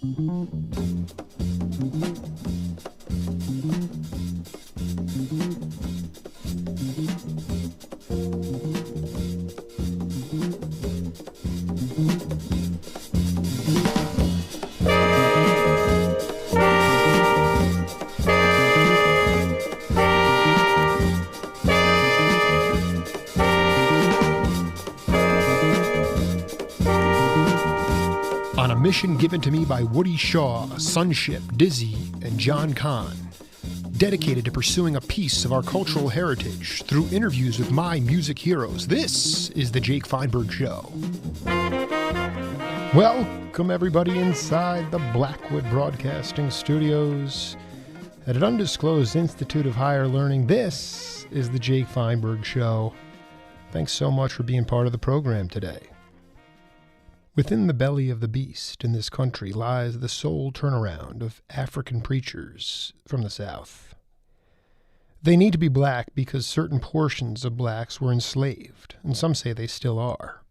On a mission given to me by Woody Shaw, Sunship, Dizzy, and John Kahn, dedicated to pursuing a piece of our cultural heritage through interviews with my music heroes, this is the Jake Feinberg Show. Welcome everybody inside the Blackwood Broadcasting Studios at an undisclosed Institute of Higher Learning. This is the Jake Feinberg Show. Thanks so much for being part of the program today. Within the belly of the beast in this country lies the soul turnaround of African preachers from the South. They need to be black because certain portions of blacks were enslaved, and some say they still are.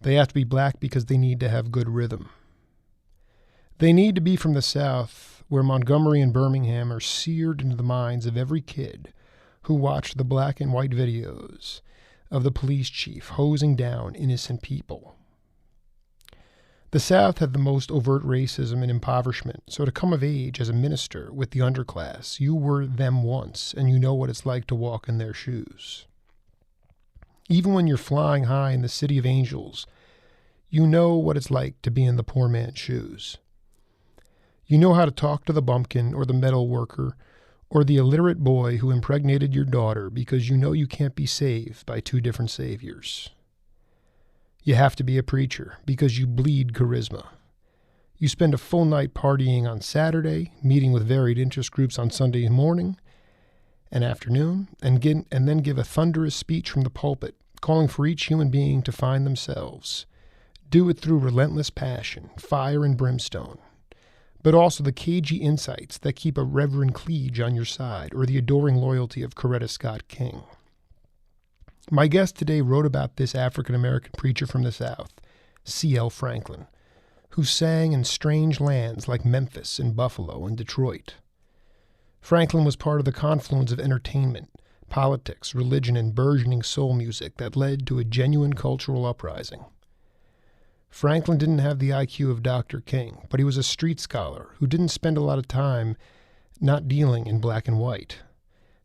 They have to be black because they need to have good rhythm. They need to be from the South, where Montgomery and Birmingham are seared into the minds of every kid who watched the black and white videos of the police chief hosing down innocent people. The South had the most overt racism and impoverishment, so to come of age as a minister with the underclass, you were them once, and you know what it's like to walk in their shoes. Even when you're flying high in the city of angels, you know what it's like to be in the poor man's shoes. You know how to talk to the bumpkin or the metal worker or the illiterate boy who impregnated your daughter because you know you can't be saved by two different saviors. You have to be a preacher because you bleed charisma. You spend a full night partying on Saturday, meeting with varied interest groups on Sunday morning and afternoon, and then give a thunderous speech from the pulpit, calling for each human being to find themselves. Do it through relentless passion, fire and brimstone, but also the cagey insights that keep a Reverend Cleage on your side or the adoring loyalty of Coretta Scott King. My guest today wrote about this African-American preacher from the South, C.L. Franklin, who sang in strange lands like Memphis and Buffalo and Detroit. Franklin was part of the confluence of entertainment, politics, religion, and burgeoning soul music that led to a genuine cultural uprising. Franklin didn't have the IQ of Dr. King, but he was a street scholar who didn't spend a lot of time not dealing in black and white.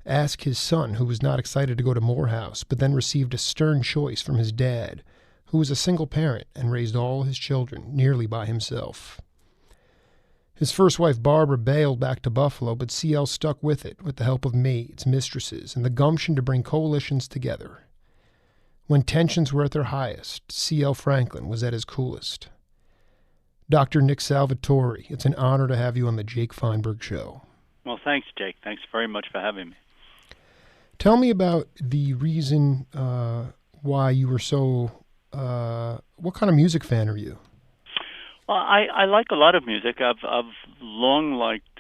Ask his son, who was not excited to go to Morehouse, but then received a stern choice from his dad, who was a single parent and raised all his children nearly by himself. His first wife, Barbara, bailed back to Buffalo, but C.L. stuck with it with the help of maids, mistresses, and the gumption to bring coalitions together. When tensions were at their highest, C.L. Franklin was at his coolest. Dr. Nick Salvatore, it's an honor to have you on the Jake Feinberg Show. Well, thanks, Jake. Thanks very much for having me. Tell me about the reason why you were so, what kind of music fan are you? Well, I like a lot of music. I've long liked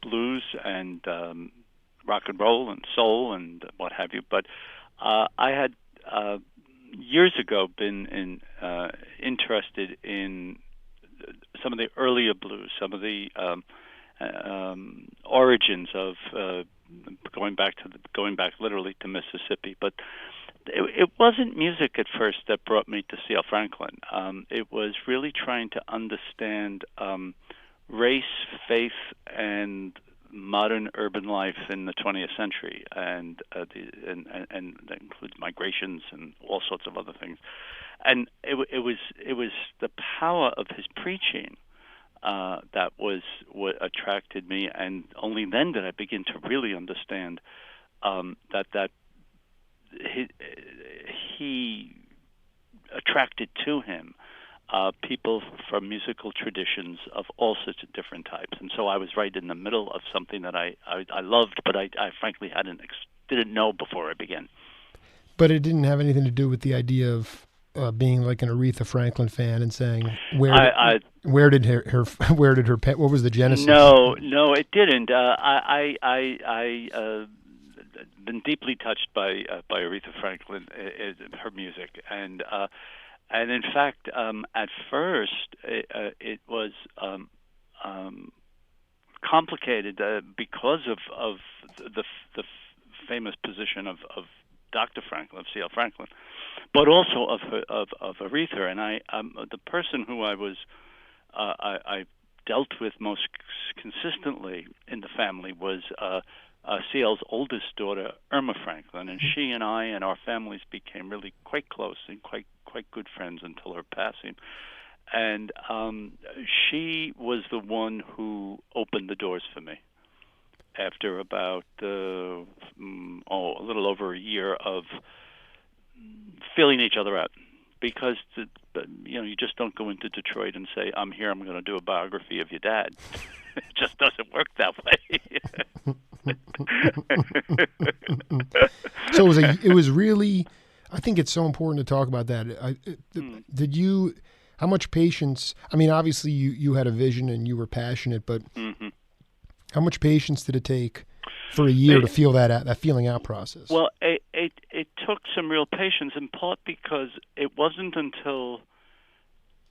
blues and rock and roll and soul and what have you. But I had years ago been interested in some of the earlier blues, some of the origins of going back literally to Mississippi. But it wasn't music at first that brought me to C.L. Franklin. It was really trying to understand race, faith, and modern urban life in the 20th century, and that includes migrations and all sorts of other things. And it was the power of his preaching that was what attracted me, and only then did I begin to really understand that he attracted to him people from musical traditions of all sorts of different types. And so I was right in the middle of something that I loved, but I frankly didn't know before I began. But it didn't have anything to do with the idea of being like an Aretha Franklin fan and saying what was the genesis? No, it didn't. I been deeply touched by Aretha Franklin, her music, and in fact, at first, it was complicated because of the famous position of Dr. Franklin, of C.L. Franklin, but also of Aretha. And the person who I dealt with most consistently in the family was C.L.'s oldest daughter, Irma Franklin, and she and I and our families became really quite close and quite good friends until her passing. And she was the one who opened the doors for me after about a little over a year of feeling each other out. Because you just don't go into Detroit and say, "I'm here. I'm going to do a biography of your dad." It just doesn't work that way. So it was really. I think it's so important to talk about that. Did you? How much patience? I mean, obviously you had a vision and you were passionate, but how much patience did it take for a year to feel that feeling out process? Well, it took some real patience, in part because it wasn't until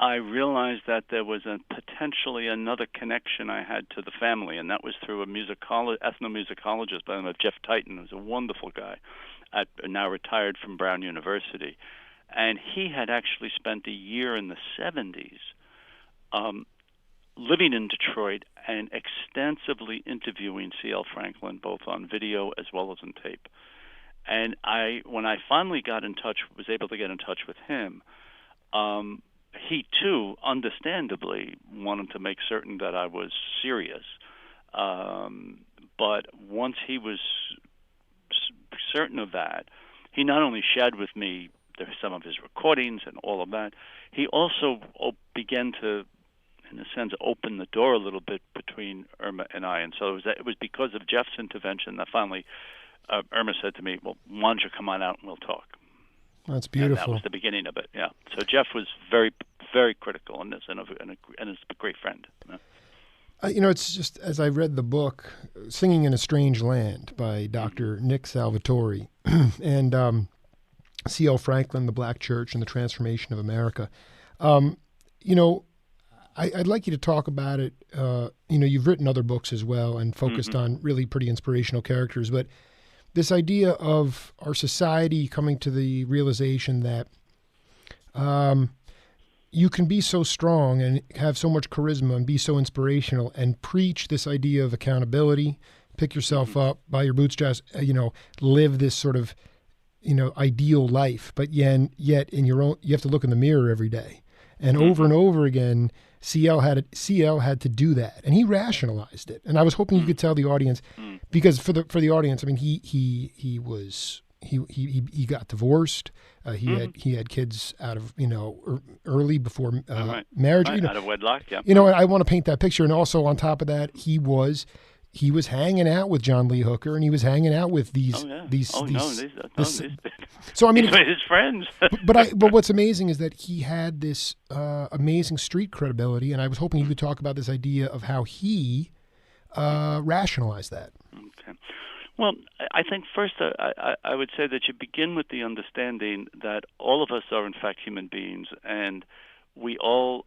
I realized that there was potentially another connection I had to the family, and that was through ethnomusicologist by the name of Jeff Titan, who's a wonderful guy, now retired from Brown University. And he had actually spent a year in the 70s living in Detroit and extensively interviewing C.L. Franklin, both on video as well as on tape. And when I finally was able to get in touch with him, he too, understandably, wanted to make certain that I was serious. But once he was certain of that, he not only shared with me some of his recordings and all of that, he also began to, in a sense, open the door a little bit between Irma and I. And so it was because of Jeff's intervention that finally Irma said to me, "Well, why don't you come on out and we'll talk?" That's beautiful. And that was the beginning of it, yeah. So Jeff was very, very critical in this and is a great friend. Yeah. It's just, as I read the book, Singing in a Strange Land by Dr. Nick Salvatore, and C.L. Franklin, the Black Church, and the Transformation of America. I'd like you to talk about it. You've written other books as well and focused on really pretty inspirational characters, but this idea of our society coming to the realization that you can be so strong and have so much charisma and be so inspirational and preach this idea of accountability, pick yourself up by your bootstraps, live this sort of ideal life, but yet in your own, you have to look in the mirror every day. And over again, CL had to do that, and he rationalized it. And I was hoping you could tell the audience, because for the audience, I mean, he got divorced. He had kids out of early before marriage. Right, out of wedlock. Yeah. I want to paint that picture, and also on top of that, he was hanging out with John Lee Hooker, and he was hanging out with these. So I mean, his friends. but what's amazing is that he had this amazing street credibility, and I was hoping you could talk about this idea of how he rationalized that. Okay. Well, I think first I would say that you begin with the understanding that all of us are in fact human beings, and we all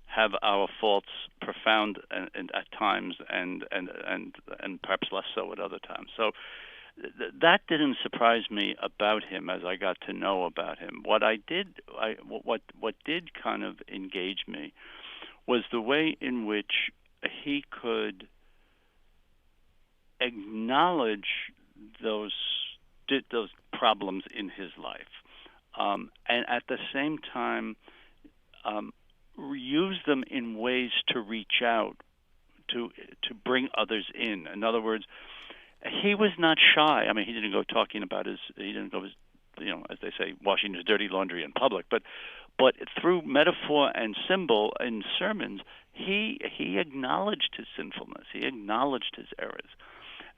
have our faults, profound and at times, and perhaps less so at other times. So that didn't surprise me about him as I got to know about him. What did kind of engage me was the way in which he could acknowledge those problems in his life, and at the same time use them in ways to reach out to bring others in. In other words, he was not shy. I mean, he didn't go as they say, washing his dirty laundry in public, but through metaphor and symbol in sermons, he acknowledged his sinfulness. He acknowledged his errors.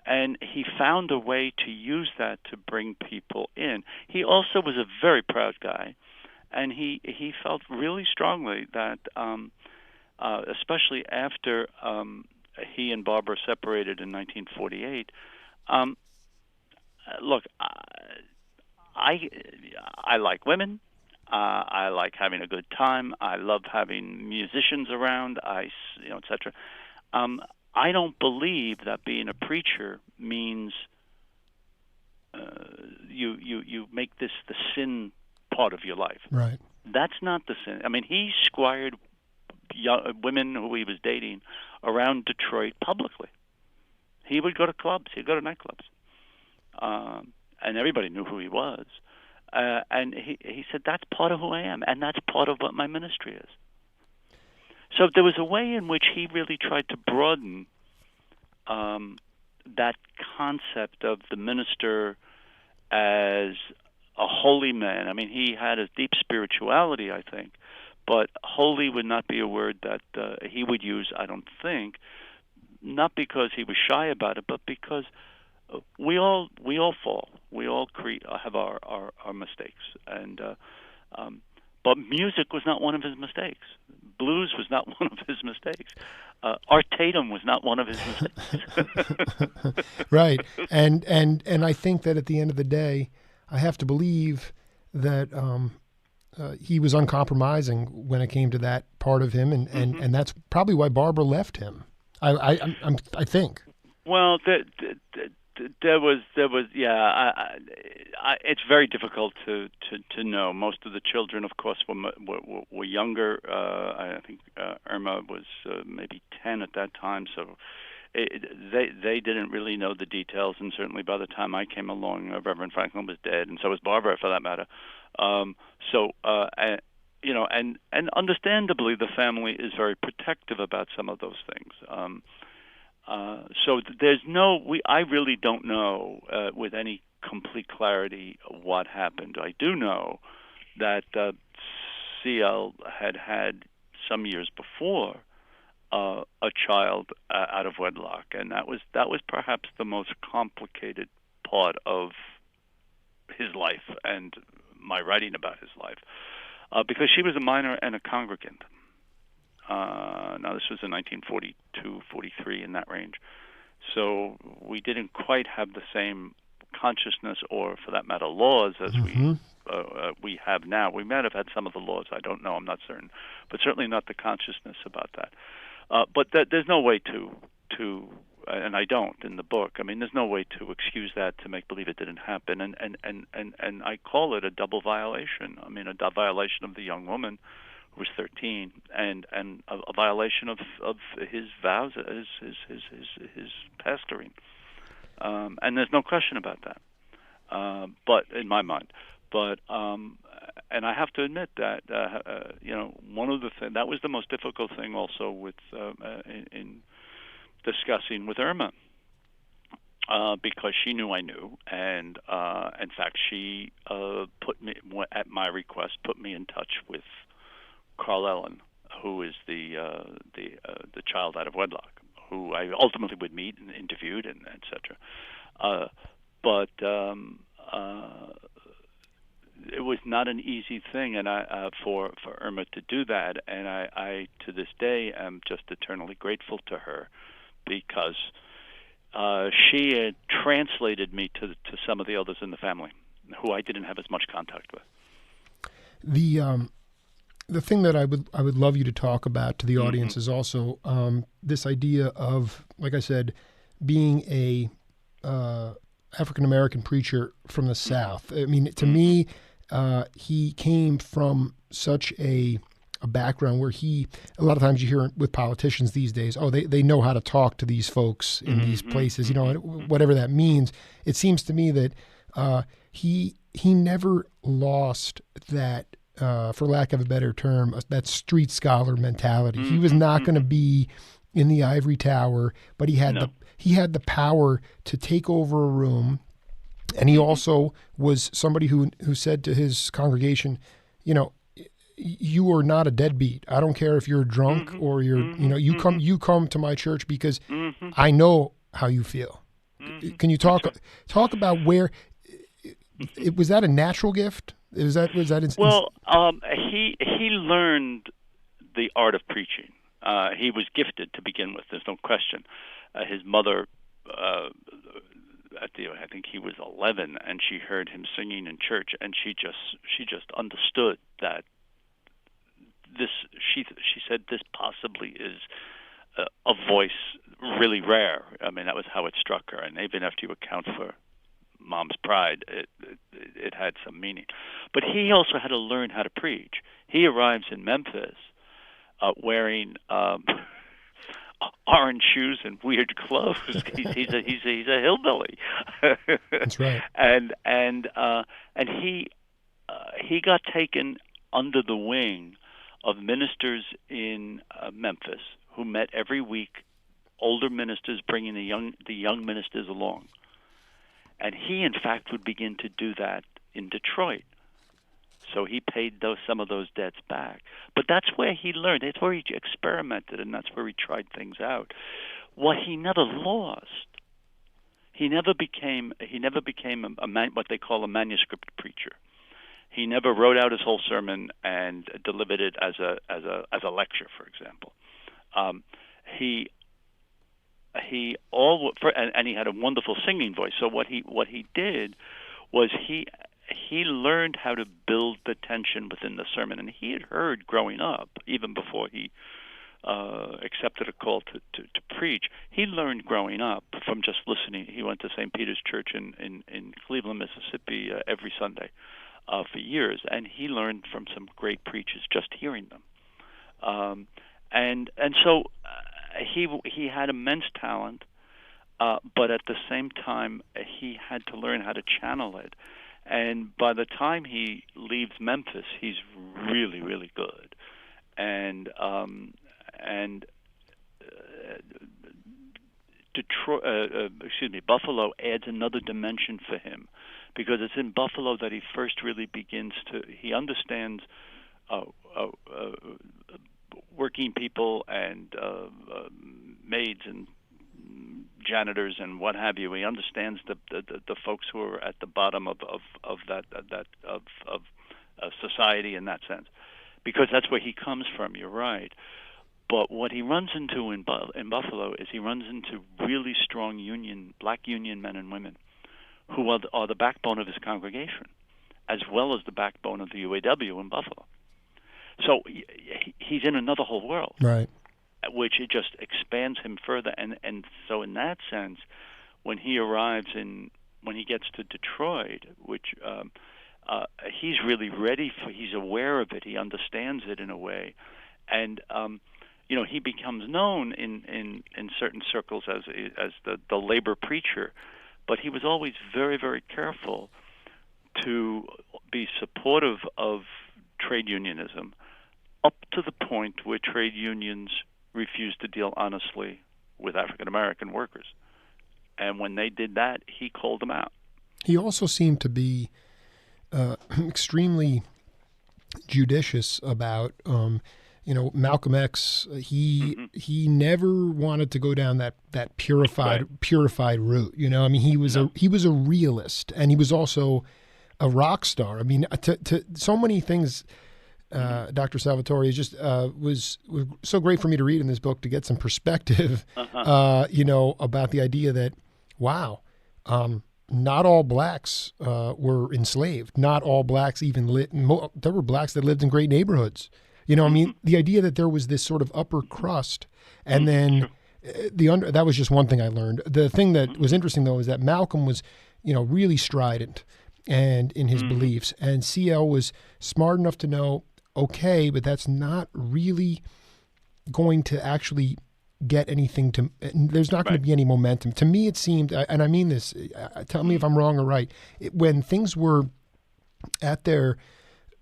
And he found a way to use that to bring people in. He also was a very proud guy, and he felt really strongly that, especially after he and Barbara separated in 1948. Look, I like women. I like having a good time. I love having musicians around. Etc. I don't believe that being a preacher means you make this the sin part of your life. Right. That's not the sin. I mean, he squired women who he was dating around Detroit publicly. He would go to clubs. He'd go to nightclubs, and everybody knew who he was. And he said, that's part of who I am, and that's part of what my ministry is. So there was a way in which he really tried to broaden that concept of the minister as a holy man. I mean, he had a deep spirituality, I think, but holy would not be a word that he would use, I don't think, not because he was shy about it, but because we all fall. We all have our mistakes, and but music was not one of his mistakes. Blues was not one of his mistakes. Art Tatum was not one of his mistakes. Right, and I think that at the end of the day, I have to believe that he was uncompromising when it came to that part of him, and that's probably why Barbara left him. I think. Well, there was it's very difficult to know. Most of the children, of course, were younger. I think Irma was maybe 10 at that time, so they didn't really know the details. And certainly by the time I came along, Reverend Franklin was dead, and so was Barbara, for that matter. And understandably, the family is very protective about some of those things. So I really don't know with any complete clarity what happened. I do know that CL had some years before a child out of wedlock, and that was perhaps the most complicated part of his life and my writing about his life, because she was a minor and a congregant. Now, this was in 1942, 43, in that range. So we didn't quite have the same consciousness, or for that matter, laws as we have now. We might have had some of the laws. I don't know. I'm not certain, but certainly not the consciousness about that. But there's no way to, and I don't in the book. I mean, there's no way to excuse that, to make believe it didn't happen. And I call it a double violation. I mean, a violation of the young woman who was 13, and a violation of his vows, his pastoring. And there's no question about that. But in my mind, and I have to admit that one of the things that was the most difficult thing also with in discussing with Irma, because she knew I knew, and in fact she put me, at my request, put me in touch with Carl Ellen, who is the child out of wedlock, who I ultimately would meet and interviewed, and etc. But it was not an easy thing, and for Irma to do that, and I to this day am just eternally grateful to her, because she had translated me to some of the others in the family who I didn't have as much contact with. The thing that I would love you to talk about to the audience is also this idea of, like I said, being a African American preacher from the South. I mean, to me, he came from such a background where a lot of times you hear with politicians these days, they know how to talk to these folks in these places, whatever that means. It seems to me that he never lost that, for lack of a better term, that street scholar mentality. He was not going to be in the ivory tower, but he had the power to take over a room. And he also was somebody who said to his congregation, you are not a deadbeat. I don't care if you're drunk or you come to my church because I know how you feel. Can you talk about where was that a natural gift? Was that he learned the art of preaching. He was gifted to begin with. There's no question. His mother I think he was 11, and she heard him singing in church, and she just understood that this. She said this possibly is a voice really rare. I mean, that was how it struck her, and even after you account for Mom's pride, it had some meaning. But he also had to learn how to preach. He arrives in Memphis wearing orange shoes and weird clothes. He's a hillbilly. That's right. And he got taken under the wing of ministers in Memphis who met every week, older ministers bringing the young ministers along. And he, in fact, would begin to do that in Detroit. So he paid some of those debts back. But that's where he learned. That's where he experimented, and that's where he tried things out. What he never lost, he never became what they call a manuscript preacher. He never wrote out his whole sermon and delivered it as a lecture, for example. He had a wonderful singing voice. So what he did was he learned how to build the tension within the sermon, and he had heard growing up, even before he accepted a call to preach. He learned growing up from just listening. He went to St. Peter's Church in Cleveland, Mississippi, every Sunday for years, and he learned from some great preachers just hearing them. And so he had immense talent, but at the same time he had to learn how to channel it. And by the time he leaves Memphis, he's really, really good. And Buffalo adds another dimension for him, because it's in Buffalo that he first really begins to. He understands working people and maids and janitors and what have you. He understands the folks who are at the bottom of society in that sense, because that's where he comes from. You're right. But what he runs into in Buffalo is he runs into really strong black union men and women who are the backbone of his congregation, as well as the backbone of the UAW in Buffalo. So he's in another whole world, right? Which it just expands him further. And so in that sense, when he gets to Detroit, which he's really ready for, he's aware of it, he understands it in a way, and he becomes known in certain circles as the labor preacher, but he was always very, very careful to be supportive of trade unionism, up to the point where trade unions refused to deal honestly with African American workers. And when they did that, he called them out. He also seemed to be extremely judicious about, Malcolm X. He never wanted to go down that purified route. He was a realist, and he was also a rock star. I mean, to so many things. Dr. Salvatore was so great for me to read in this book to get some perspective, about the idea that, wow, not all blacks were enslaved. Not all blacks even there were blacks that lived in great neighborhoods. The idea that there was this sort of upper crust, and then that was just one thing I learned. The thing that was interesting, though, is that Malcolm was, really strident and in his beliefs, and CL was smart enough to know, okay, but that's not really going to actually get anything there's not going to be any momentum. To me, it seemed, and I mean this, tell me if I'm wrong or right, when things were at their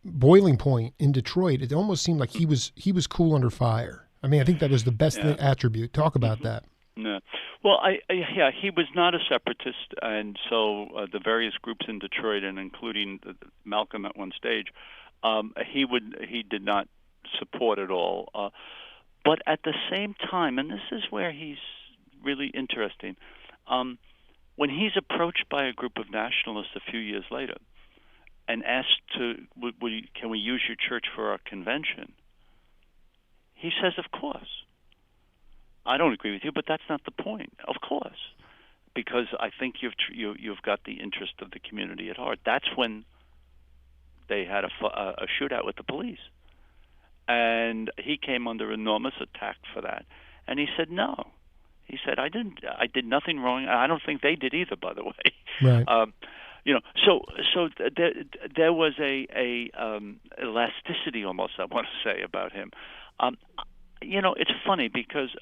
boiling point in Detroit, it almost seemed like he was cool under fire. I mean, I think that was the best attribute. Talk about that. Yeah. Well, he was not a separatist, and so the various groups in Detroit, and including Malcolm at one stage, he did not support at all. But at the same time, and this is where he's really interesting, when he's approached by a group of nationalists a few years later and asked can we use your church for our convention, he says, of course. I don't agree with you, but that's not the point. Of course. because I think you've got the interest of the community at heart. That's when they had a shootout with the police, and he came under enormous attack for that. And he said no. He said I did nothing wrong. I don't think they did either, by the way. Right. So there was a elasticity almost, I want to say, about him. It's funny because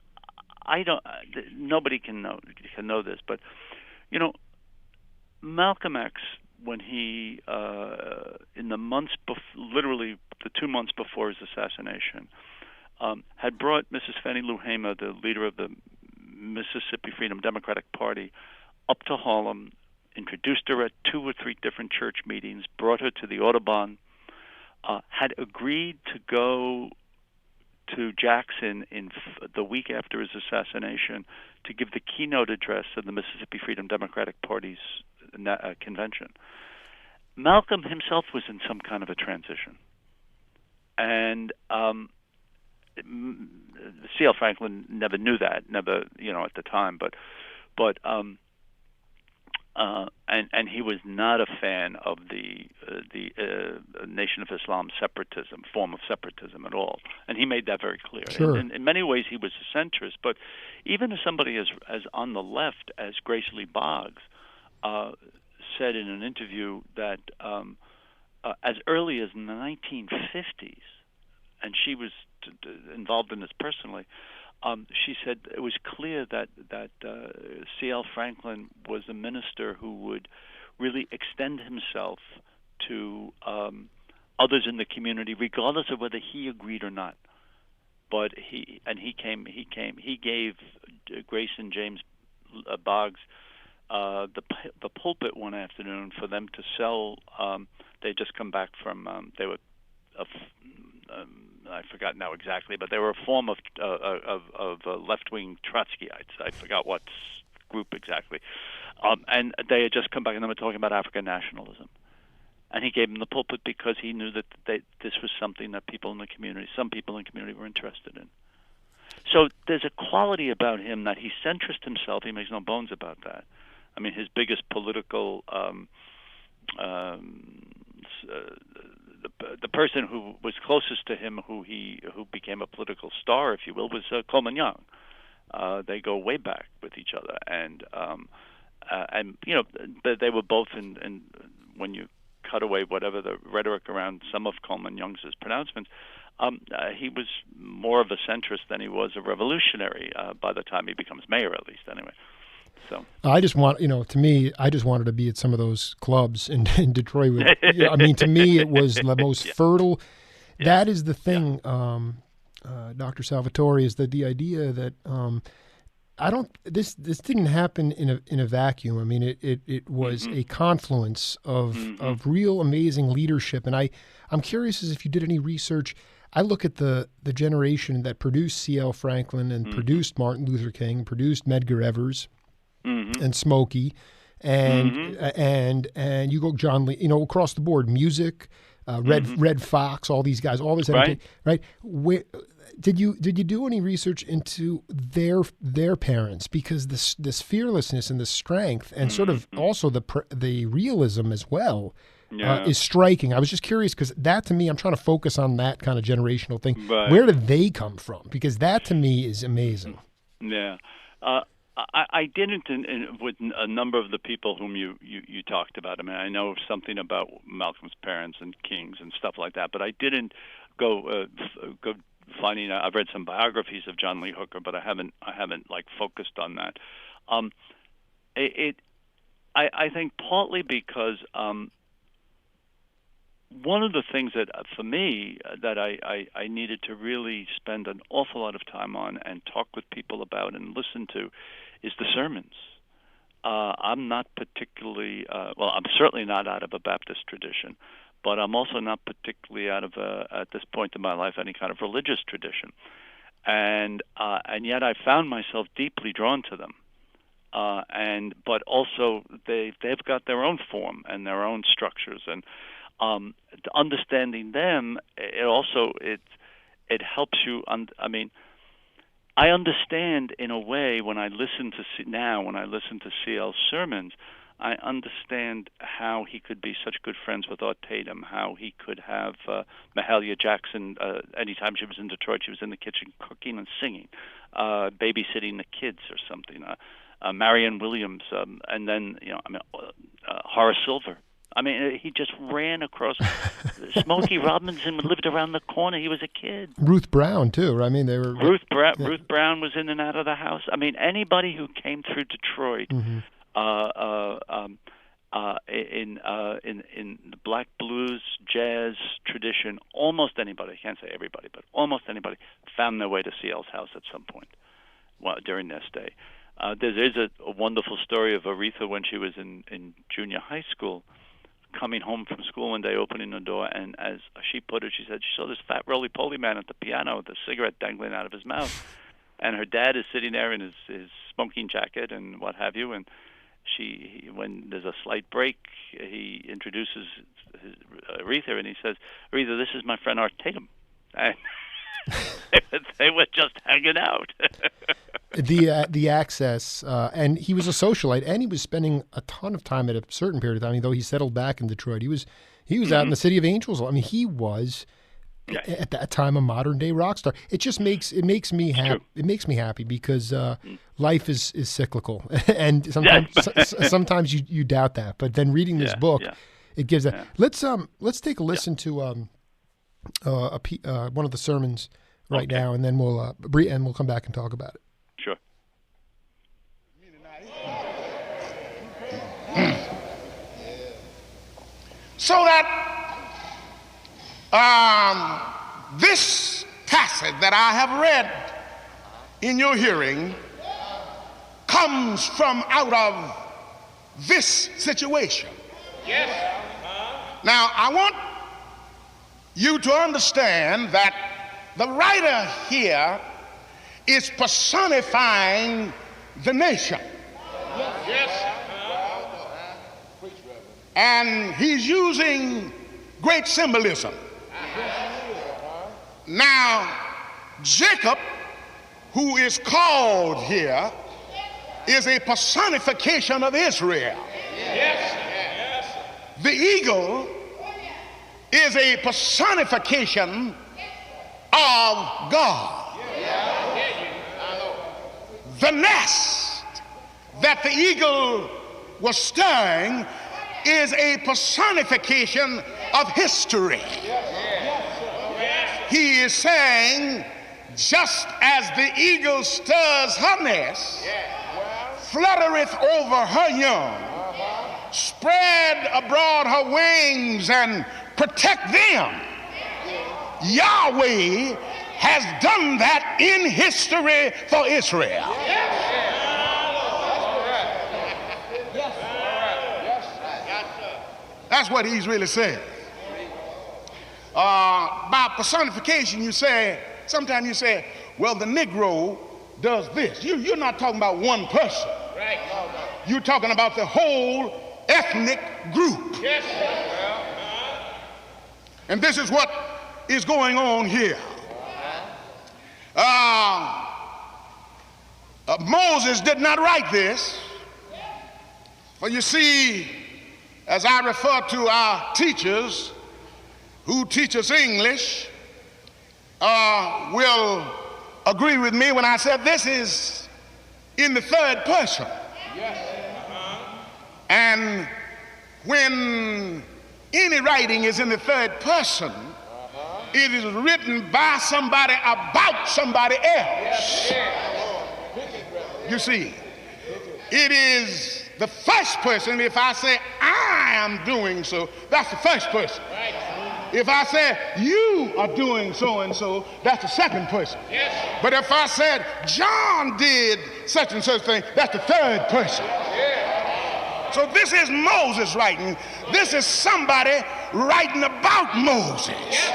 nobody can know this, but Malcolm X, when he in the months literally the 2 months before his assassination, had brought Mrs. Fannie Lou Hamer, the leader of the Mississippi Freedom Democratic Party, up to Harlem, introduced her at 2 or 3 different church meetings, brought her to the Audubon, had agreed to go to Jackson in the week after his assassination to give the keynote address of the Mississippi Freedom Democratic Party's convention. Malcolm himself was in some kind of a transition, and C.L. Franklin never knew that, at the time, and he was not a fan of the Nation of Islam form of separatism at all, and he made that very clear. Sure. And in many ways, he was a centrist. But even as somebody as on the left as Grace Lee Boggs said in an interview that as early as in the 1950s, and she was involved in this personally. She said it was clear that C.L. Franklin was a minister who would really extend himself to others in the community, regardless of whether he agreed or not. But he gave Grace and James Boggs the pulpit one afternoon for them to sell. They'd just come back from I forgot now exactly, but they were a form of left-wing Trotskyites. I forgot what group exactly. And they had just come back, and they were talking about African nationalism. And he gave them the pulpit because he knew that this was something that some people in the community were interested in. So there's a quality about him that he's centrist himself. He makes no bones about that. I mean, his biggest political the person who was closest to him, who became a political star, if you will, was Coleman Young. They go way back with each other, and they were both in when you cut away whatever the rhetoric around some of Coleman Young's pronouncements, he was more of a centrist than he was a revolutionary by the time he becomes mayor, at least anyway. So I just want, to me, I just wanted to be at some of those clubs in Detroit. I mean, to me, it was the most fertile. Yeah. That is the thing, Dr. Salvatore, is that the idea that this didn't happen in a vacuum. I mean, it was a confluence of real amazing leadership. And I'm curious as if you did any research. I look at the generation that produced C.L. Franklin and produced Martin Luther King, produced Medgar Evers. And Smokey, and you go John Lee, across the board, music, Red Fox, all these guys, all this entertainment, right? Did you do any research into their parents? Because this fearlessness and the strength, and sort of also the realism as well, is striking. I was just curious because that to me, I'm trying to focus on that kind of generational thing. Right. Where did they come from? Because that to me is amazing. Yeah. I didn't with a number of the people whom you talked about. I mean, I know something about Malcolm's parents and King's and stuff like that, but I didn't go finding. I've read some biographies of John Lee Hooker, but I haven't like focused on that. I think partly because one of the things that for me that I needed to really spend an awful lot of time on and talk with people about and listen to is the sermons. I'm not particularly I'm certainly not out of a Baptist tradition, but I'm also not particularly out of at this point in my life any kind of religious tradition, and yet I found myself deeply drawn to them. But also they've got their own form and their own structures, and understanding them, it helps you. I mean, I understand in a way when I listen to CL's sermons, I understand how he could be such good friends with Art Tatum, how he could have Mahalia Jackson. Anytime she was in Detroit, she was in the kitchen cooking and singing, babysitting the kids or something. Marianne Williams, and then Horace Silver. I mean, he just ran across. Smokey Robinson lived around the corner. He was a kid. Ruth Brown too. I mean, they were. Ruth Brown was in and out of the house. I mean, anybody who came through Detroit, in the black blues jazz tradition, almost anybody. I can't say everybody, but almost anybody found their way to CL's house at some point during their stay. There is a wonderful story of Aretha when she was in junior high school, coming home from school one day, opening the door, and as she put it, she said she saw this fat roly-poly man at the piano with a cigarette dangling out of his mouth. And her dad is sitting there in his smoking jacket and what have you, and when there's a slight break, he introduces Aretha, and he says, "Aretha, this is my friend Art Tatum." And they were just hanging out. The access, and he was a socialite, and he was spending a ton of time at a certain period of time. Though he settled back in Detroit, he was out in the City of Angels. I mean, he was at that time a modern day rock star. It makes me happy. It makes me happy because life is cyclical, and sometimes you doubt that. But then reading this book, it gives that. Let's take a listen to one of the sermons right now, and then we'll come back and talk about it. Sure. So that this passage that I have read in your hearing comes from out of this situation. Yes. Now, I want you to understand that the writer here is personifying the nation. Yes. And he's using great symbolism. Now, Jacob, who is called here, is a personification of Israel. Yes. The eagle is a personification of God. The nest that the eagle was stirring is a personification of history. He is saying, just as the eagle stirs her nest, fluttereth over her young, spread abroad her wings and protect them, Yahweh has done that in history for Israel. That's what he's really saying. By personification, sometimes you say, well, the Negro does this. You're not talking about one person. Right. You're talking about the whole ethnic group. Yes. And this is what is going on here. Moses did not write this. For you see, as I refer to our teachers who teach us English, will agree with me when I said this is in the third person. Yes. And when any writing is in the third person, it is written by somebody about somebody else. You see, it is the first person. If I say I am doing so, that's the first person. If I say you are doing so and so, that's the second person. Yes. But if I said John did such and such thing, that's the third person. So this is Moses writing. This is somebody writing about Moses.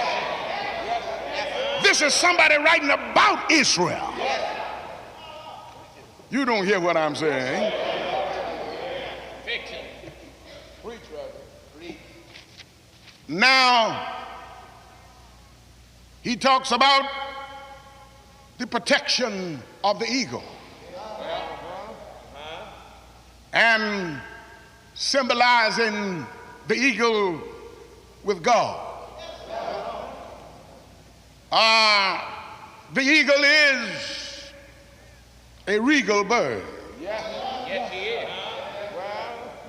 This is somebody writing about Israel. You don't hear what I'm saying. Now, he talks about the protection of the eagle and symbolizing the eagle with God. The eagle is a regal bird. Yes, he is.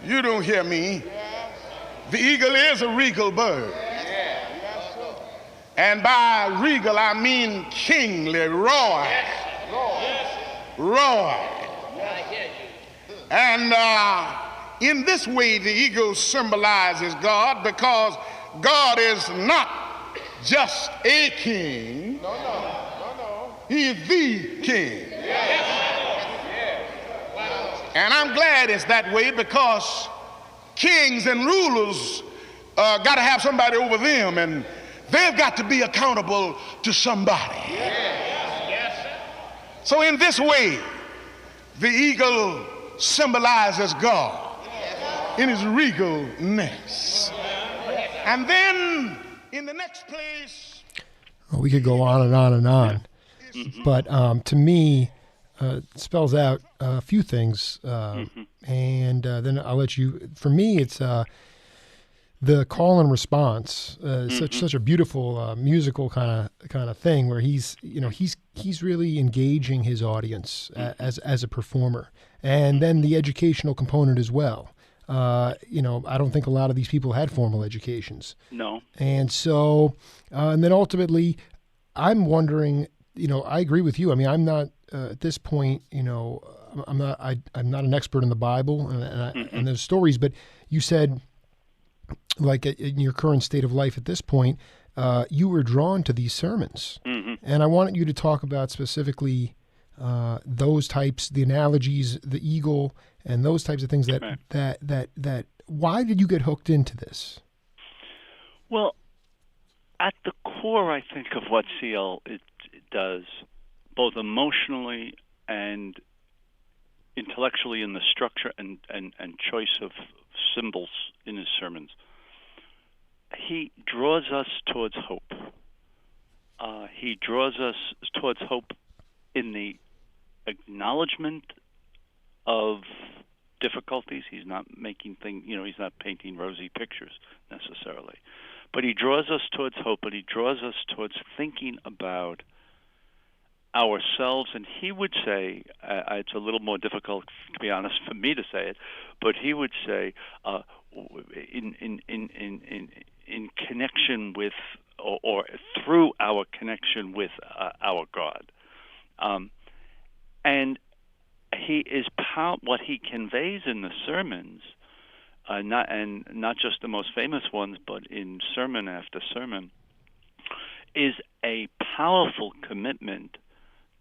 You don't hear me. The eagle is a regal bird. And by regal, I mean kingly, royal. Royal. And in this way, the eagle symbolizes God, because God is not just a king. No. He is the king. And I'm glad it's that way, because kings and rulers got to have somebody over them, and they've got to be accountable to somebody. So in this way, the eagle symbolizes God in his regalness. And then in the next place, well, we could go on and on and on, but to me, it spells out a few things, and then I'll let you. For me, it's the call and response. Such a beautiful musical kind of thing, where he's really engaging his audience as a performer, and then the educational component as well. I don't think a lot of these people had formal educations. No. And so, and then ultimately, I'm wondering. I agree with you. I mean, I'm not at this point. I'm not an expert in the Bible and those stories. But you said, like in your current state of life at this point, you were drawn to these sermons, and I wanted you to talk about specifically those types, the analogies, the eagle, and those types of things. That why did you get hooked into this? Well, at the core, I think of what CL it does, both emotionally and intellectually, in the structure and choice of symbols in his sermons, he draws us towards hope. He draws us towards hope in the acknowledgement of difficulties. He's not making things, he's not painting rosy pictures necessarily. But he draws us towards hope, but he draws us towards thinking about ourselves. And he would say, it's a little more difficult, to be honest, for me to say it, but he would say, in connection with, or through our connection with our God. And he is what he conveys in the sermons, not just the most famous ones, but in sermon after sermon, is a powerful commitment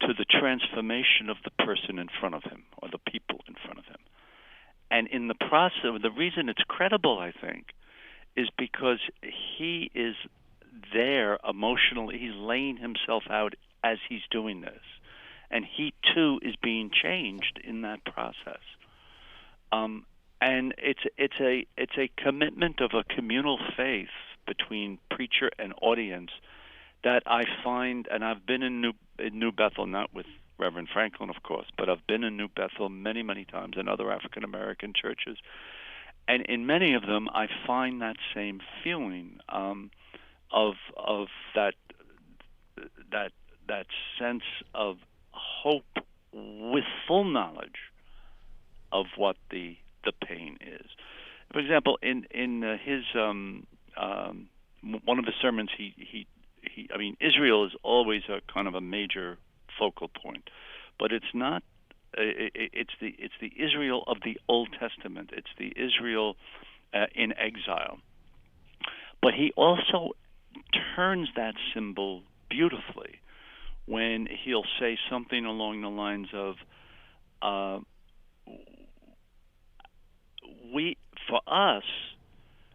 to the transformation of the person in front of him, or the people in front of him. And in the process, the reason it's credible, I think, is because he is there emotionally. He's laying himself out as he's doing this, and he too is being changed in that process. And it's a commitment of a communal faith between preacher and audience that I find, and I've been in New Bethel, not with Reverend Franklin, of course, but I've been in New Bethel many, many times in other African American churches, and in many of them, I find that same feeling of that sense of hope with full knowledge of what the pain is. For example, in his one of the sermons, I mean, Israel is always a kind of a major focal point, but it's not. It's the Israel of the Old Testament. It's the Israel in exile. But he also turns that symbol beautifully when he'll say something along the lines of,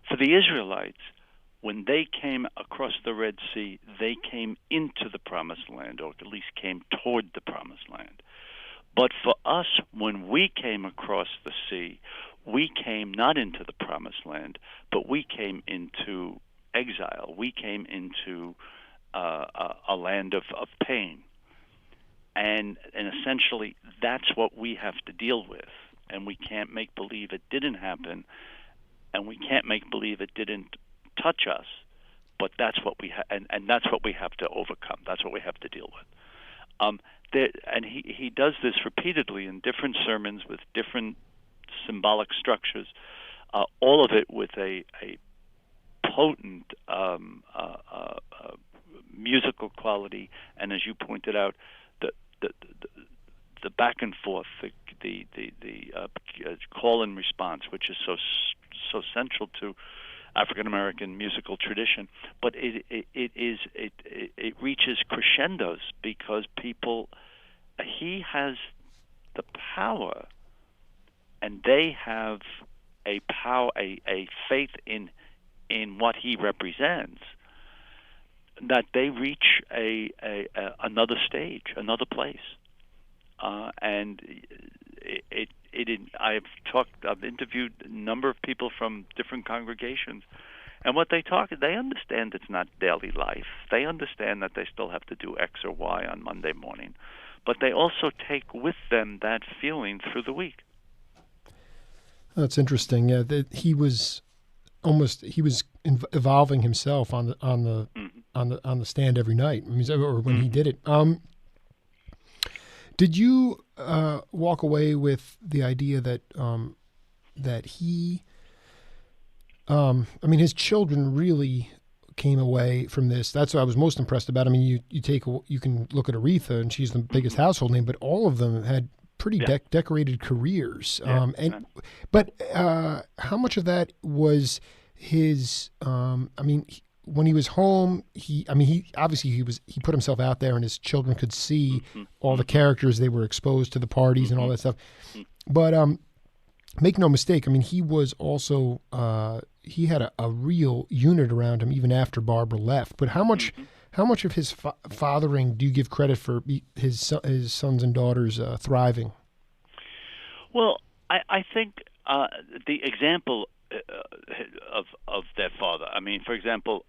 for the Israelites, when they came across the Red Sea, they came into the Promised Land, or at least came toward the Promised Land. But for us, when we came across the sea, we came not into the Promised Land, but we came into exile. We came into a land of pain. and essentially that's what we have to deal with, and we can't make believe it didn't happen, and we can't make believe it didn't touch us, but that's what we and that's what we have to overcome. That's what we have to deal with. And he does this repeatedly in different sermons with different symbolic structures, all of it with a potent musical quality, and as you pointed out, the back and forth, the call and response, which is so central to African American musical tradition, but it reaches crescendos because he has the power, and they have a faith in what he represents, that they reach another stage, another place, and I've interviewed a number of people from different congregations, and what they understand it's not daily life. They understand that they still have to do X or Y on Monday morning, but they also take with them that feeling through the week. That's interesting. Yeah, that he was evolving himself on the stand every night, or when he did it. Did you walk away with the idea that he, his children really came away from this? That's what I was most impressed about. I mean, you can look at Aretha, and she's the biggest household name, but all of them had pretty decorated careers. But how much of that was his? When he was home, he put himself out there, and his children could see all the characters. They were exposed to the parties and all that stuff. But make no mistake, he was also he had a real unit around him even after Barbara left. But how much of his fathering do you give credit for his sons and daughters thriving? Well, I think the example of their father. For example,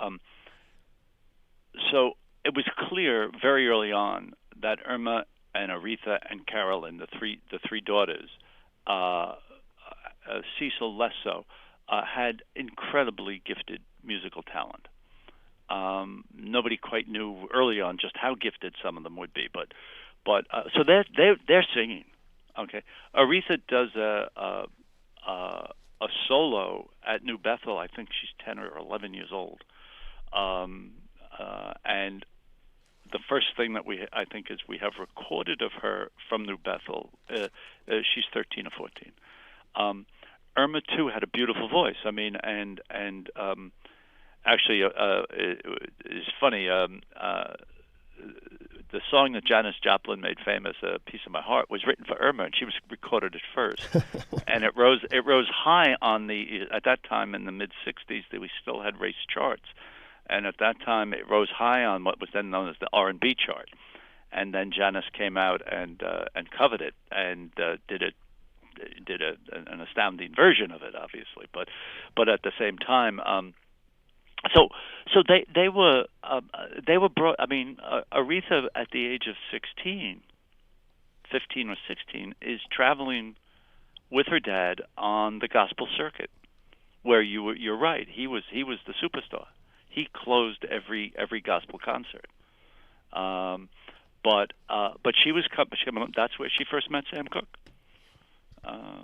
so it was clear very early on that Irma and Aretha and Carolyn, the three daughters, Cecil less so, had incredibly gifted musical talent. Nobody quite knew early on just how gifted some of them would be, but so they're singing. Okay, Aretha does a solo at New Bethel. I think she's 10 or 11 years old, and the first thing that we have recorded of her from New Bethel. She's 13 or 14. Irma too had a beautiful voice. Actually, it's funny. The song that Janis Joplin made famous, "A Piece of My Heart," was written for Irma, and she was recorded at first. And it rose high on at that time in the mid '60s. That we still had race charts, and at that time it rose high on what was then known as the R&B chart. And then Janis came out and covered it and did an astounding version of it, obviously. But at the same time. So they were brought. Aretha at the age of 15 or 16, is traveling with her dad on the gospel circuit, where you're right. He was the superstar. He closed every gospel concert. But she was. That's where she first met Sam Cooke.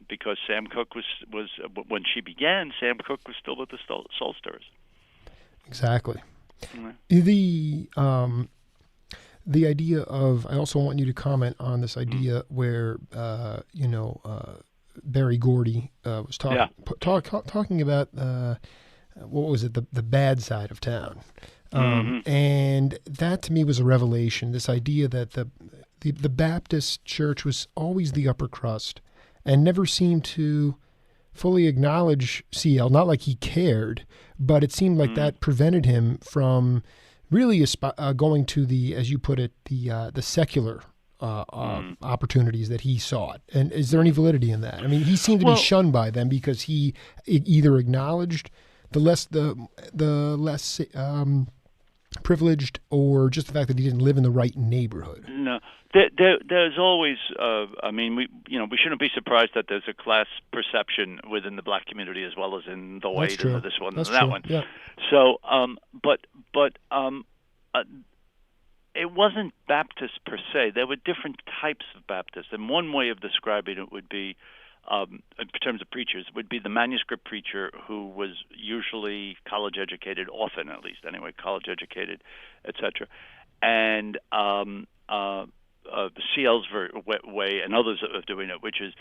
Because Sam Cooke was when she began. Sam Cooke was still with the Soul Stirrers. Exactly. Mm-hmm. The idea of, I also want you to comment on this idea where Berry Gordy was talking about what was it, the bad side of town, and that to me was a revelation. This idea that the Baptist church was always the upper crust and never seemed to fully acknowledge CL, not like he cared, but it seemed like that prevented him from really going to the, as you put it, the secular opportunities that he sought. And is there any validity in that? He seemed to be shunned by them because he either acknowledged the less privileged, or just the fact that he didn't live in the right neighborhood? No, there's always. I mean, we shouldn't be surprised that there's a class perception within the black community as well as in the white and this one and that one. Yeah. So, it wasn't Baptist per se. There were different types of Baptists, and one way of describing it would be, in terms of preachers, would be the manuscript preacher who was usually college educated, often at least anyway, college educated, etc. And CL's way and others of doing it, which is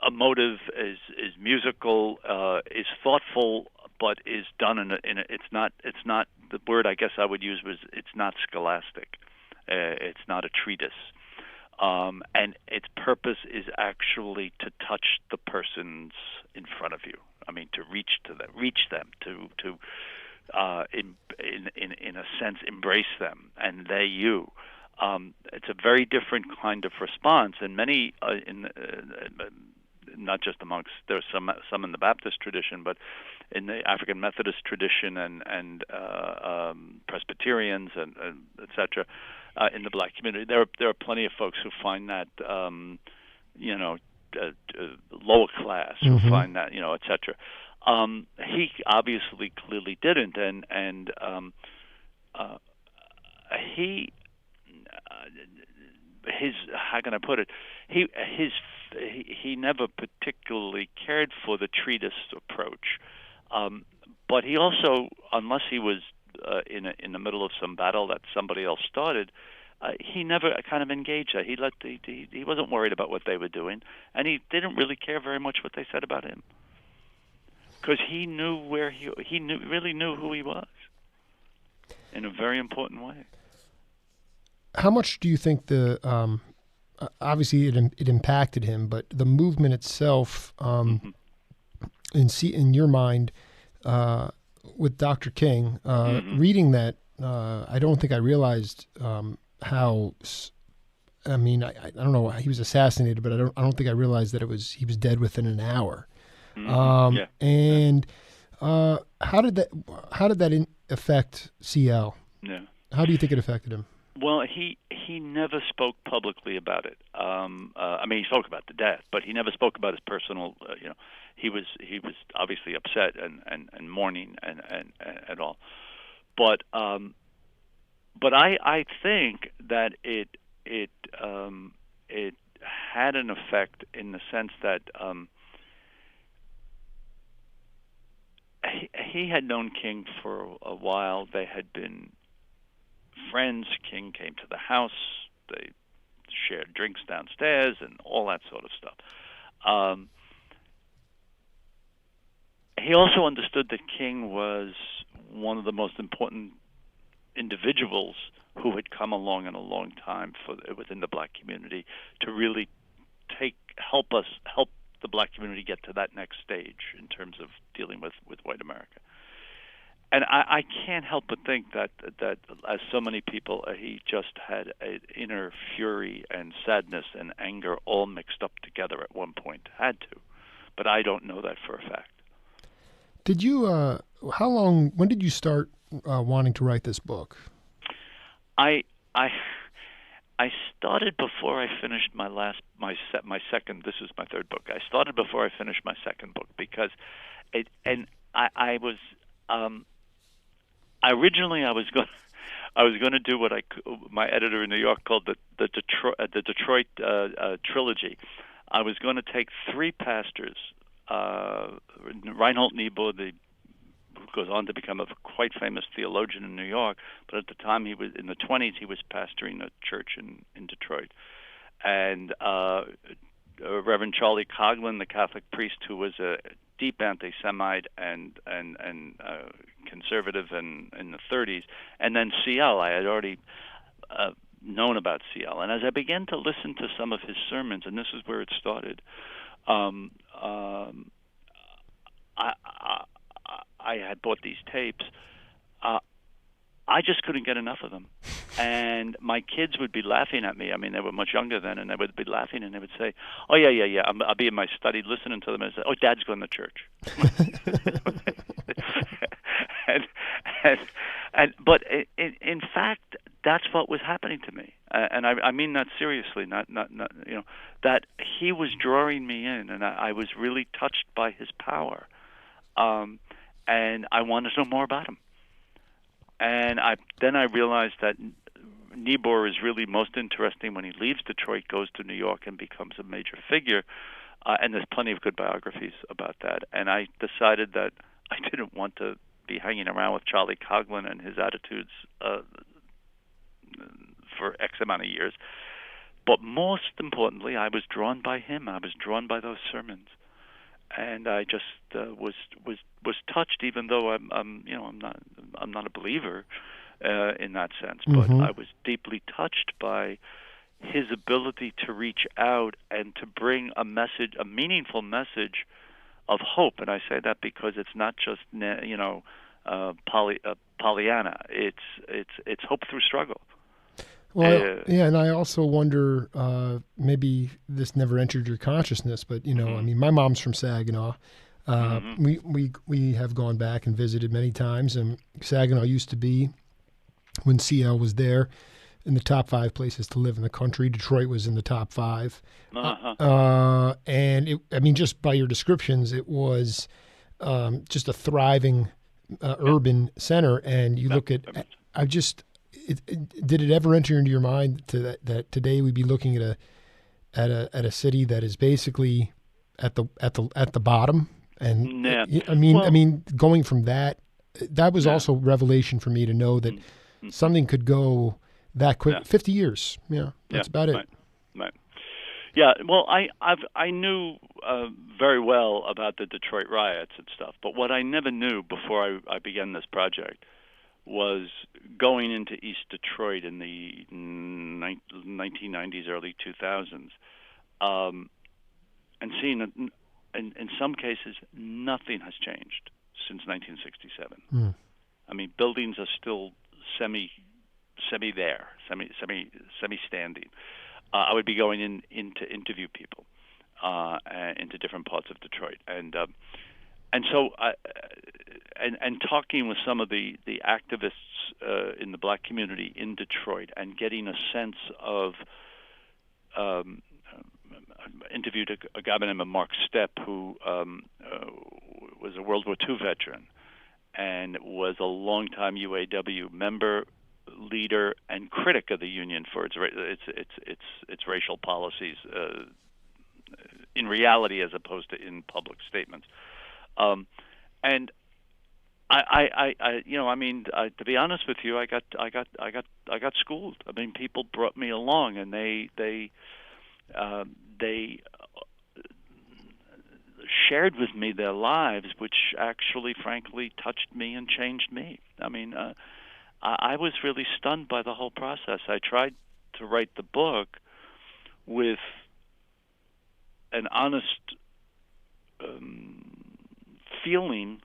emotive, is musical, is thoughtful, but is done in a it's not the word I guess I would use was it's not scholastic. It's not a treatise. And its purpose is actually to touch the persons in front of you. I mean, to reach them, to in a sense embrace them, and they you. It's a very different kind of response, and many not just amongst there's some in the Baptist tradition, but in the African Methodist tradition and Presbyterians and etc. In the black community, there are plenty of folks who find that lower class, who find that etc. He obviously clearly didn't, and his how can I put it? He never particularly cared for the treatise approach, but he also, unless he was in the middle of some battle that somebody else started, he never kind of engaged that. He wasn't worried about what they were doing, and he didn't really care very much what they said about him, because he knew really knew who he was in a very important way. How much do you think the obviously it impacted him, but the movement itself, in your mind, with Dr. King, reading that, I don't think I realized how. I mean, I don't know. He was assassinated, but I don't think I realized that he was dead within an hour. And how did that affect CL? Yeah. How do you think it affected him? Well, he never spoke publicly about it. I mean, he spoke about the death, but he never spoke about his personal. He was obviously upset and mourning and all. But I think that it had an effect in the sense that he had known King for a while. They had been friends. King came to the house. They shared drinks downstairs and all that sort of stuff. He also understood that King was one of the most important individuals who had come along in a long time within the black community to really help the black community get to that next stage in terms of dealing with white America. And I can't help but think that as so many people, he just had an inner fury and sadness and anger all mixed up together at one point. Had to, but I don't know that for a fact. Did you? When did you start wanting to write this book? I started before I finished my second. This is my third book. I started before I finished my second book because I was. Originally, I was going to do what my editor in New York called the Detroit trilogy. I was going to take three pastors, Reinhold Niebuhr, who goes on to become a quite famous theologian in New York, but at the time he was in the 20s, he was pastoring a church in Detroit, and Reverend Charlie Coughlin, the Catholic priest who was a deep anti-Semite and conservative in the 30s, and then CL. I had already known about CL, and as I began to listen to some of his sermons, and this is where it started, I had bought these tapes. I just couldn't get enough of them. And my kids would be laughing at me. I mean, they were much younger then, and they would be laughing, and they would say, "Oh, yeah. I'll be in my study listening to them." And say, "Oh, Dad's going to church." But in fact, that's what was happening to me, and I mean that seriously. Not that he was drawing me in, and I was really touched by his power, and I wanted to know more about him. And then I realized that Niebuhr is really most interesting when he leaves Detroit, goes to New York, and becomes a major figure. And there's plenty of good biographies about that. And I decided that I didn't want to be hanging around with Charlie Coughlin and his attitudes for X amount of years. But most importantly, I was drawn by him. I was drawn by those sermons, and I just was touched. Even though I'm not a believer in that sense, but I was deeply touched by his ability to reach out and to bring a message, a meaningful message of hope. And I say that because it's not just Pollyanna. It's hope through struggle. Well, yeah, and I also wonder, maybe this never entered your consciousness, but I mean, my mom's from Saginaw. We have gone back and visited many times, and Saginaw used to be, when CL was there, in the top 5 places to live in the country. Detroit was in the top 5. And just by your descriptions, it was just a thriving urban center. And you look at, did it ever enter into your mind that today we'd be looking at a city that is basically at the bottom? And I mean, going from that was also revelation for me to know that something could go that quick. 50 years. Yeah, that's about it. Right. Yeah. Well, I knew very well about the Detroit riots and stuff, but what I never knew before I began this project was going into East Detroit in the 1990s, early 2000s, and seeing that in some cases nothing has changed since 1967. I mean, buildings are still semi standing. I would be going in to interview people into different parts of Detroit, and so and talking with some of the activists in the black community in Detroit, and getting a sense of. Interviewed a guy by the name of Mark Stepp, who was a World War II veteran and was a longtime UAW member, leader, and critic of the union for its racial policies in reality, as opposed to in public statements. And to be honest with you, I got schooled. I mean, people brought me along, and they shared with me their lives, which actually, frankly, touched me and changed me. I mean, I was really stunned by the whole process. I tried to write the book with an honest feeling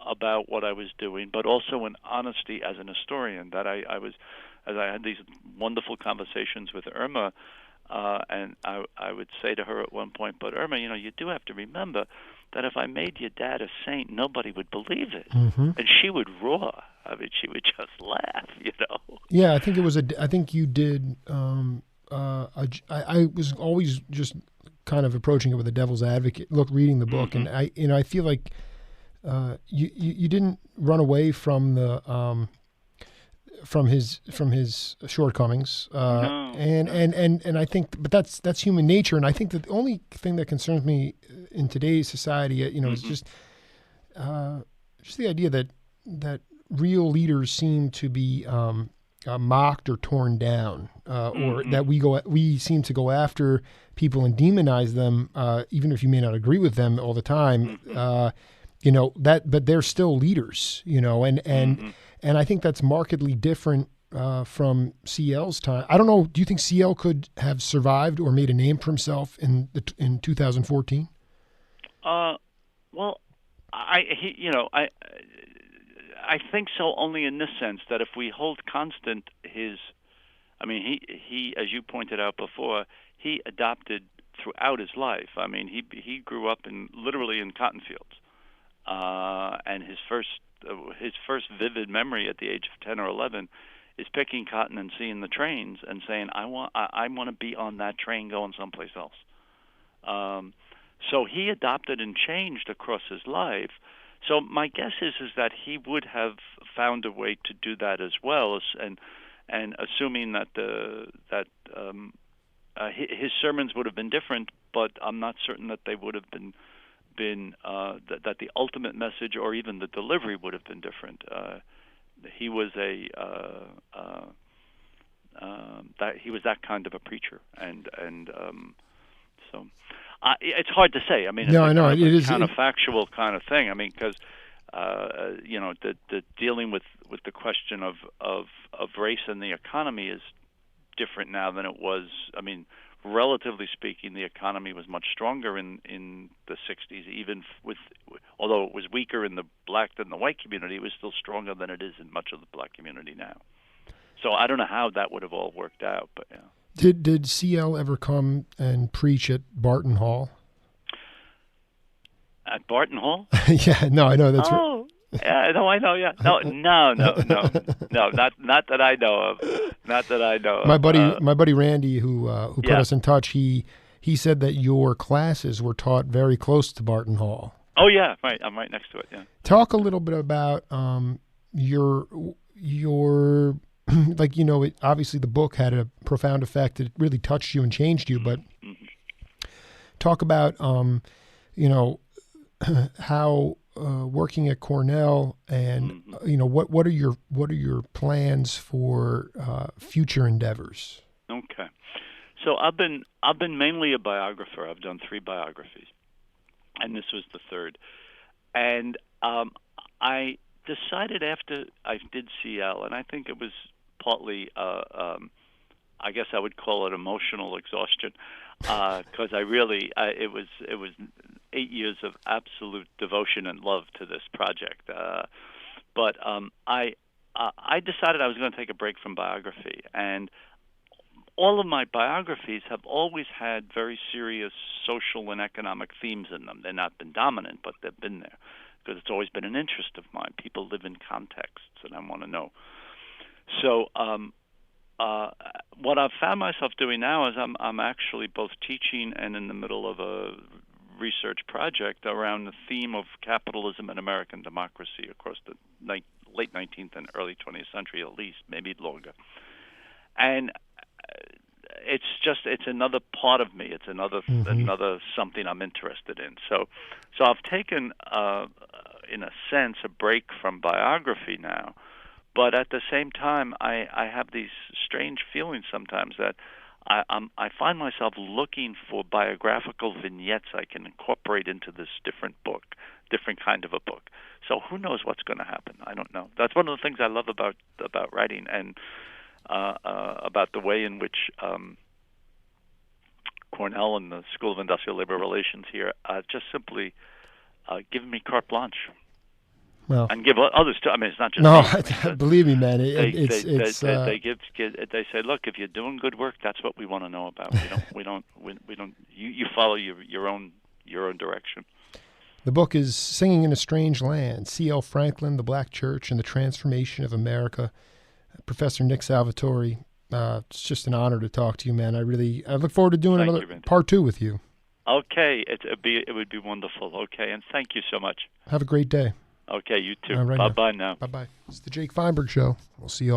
about what I was doing, but also an honesty as an historian. That I had these wonderful conversations with Irma. And I would say to her at one point, but Irma, you do have to remember that if I made your dad a saint, nobody would believe it. And she would roar. I mean, she would just laugh, Yeah, I think I think you did. I was always just kind of approaching it with a devil's advocate. Look, reading the book, and I feel like you didn't run away from the. From his shortcomings, No. And I think, but that's human nature, and I think that the only thing that concerns me in today's society, is just the idea that real leaders seem to be mocked or torn down, or that we seem to go after people and demonize them, even if you may not agree with them all the time. But they're still leaders, and I think that's markedly different from CL's time. I don't know. Do you think CL could have survived or made a name for himself in 2014? Well, I think so. Only in this sense, that if we hold constant he, as you pointed out before, he adopted throughout his life. I mean, he grew up literally in cotton fields, and his first his first vivid memory at the age of 10 or 11 is picking cotton and seeing the trains and saying, I want to be on that train going someplace else. So he adopted and changed across his life. So my guess is that he would have found a way to do that as well, and assuming that his sermons would have been different, but I'm not certain that they would have been that the ultimate message or even the delivery would have been different. He was that kind of a preacher, and so. It's hard to say. I mean, no, I know it is kind of factual kind of thing. I mean, because the dealing with the question of race and the economy is different now than it was. I mean, relatively speaking, the economy was much stronger in the '60s. Even although it was weaker in the black than the white community, it was still stronger than it is in much of the black community now. So I don't know how that would have all worked out, but yeah. Did CL ever come and preach at Barton Hall? At Barton Hall? Yeah, no, I know that's. Oh, yeah, no, I know. Yeah, no, not that I know of. Not that I know of. My buddy Randy, who put yeah. us in touch, he said that your classes were taught very close to Barton Hall. Oh yeah, right. I'm right next to it. Yeah. Talk a little bit about your like, obviously the book had a profound effect. It really touched you and changed you, but talk about, how working at Cornell and, what are your plans for future endeavors? Okay. So I've been mainly a biographer. I've done 3 biographies, and this was the 3rd. And I decided after I did CL, and I think it was partly, I guess I would call it emotional exhaustion, because it was 8 years of absolute devotion and love to this project. But I decided I was going to take a break from biography, and all of my biographies have always had very serious social and economic themes in them. They've not been dominant, but they've been there because it's always been an interest of mine. People live in contexts, and I want to know. So what I've found myself doing now is I'm actually both teaching and in the middle of a research project around the theme of capitalism and American democracy across the late 19th and early 20th century, at least, maybe longer. And it's another part of me. It's another something I'm interested in. So I've taken, in a sense, a break from biography now. But at the same time, I have these strange feelings sometimes that I find myself looking for biographical vignettes I can incorporate into this different kind of a book. So who knows what's going to happen? I don't know. That's one of the things I love about writing and about the way in which Cornell and the School of Industrial Labor Relations here just simply give me carte blanche. Well, and give others too. I mean, it's not just no. me. I mean, believe me, man. They say, look, if you're doing good work, that's what we want to know about. We don't. You follow your own direction. The book is Singing in a Strange Land: C.L. Franklin, the Black Church, and the Transformation of America. Professor Nick Salvatore. It's just an honor to talk to you, man. I look forward to doing another part 2 with you. Okay, it would be wonderful. Okay, and thank you so much. Have a great day. Okay, you too. Right, bye-bye now. Bye-bye. It's the Jake Feinberg Show. We'll see you all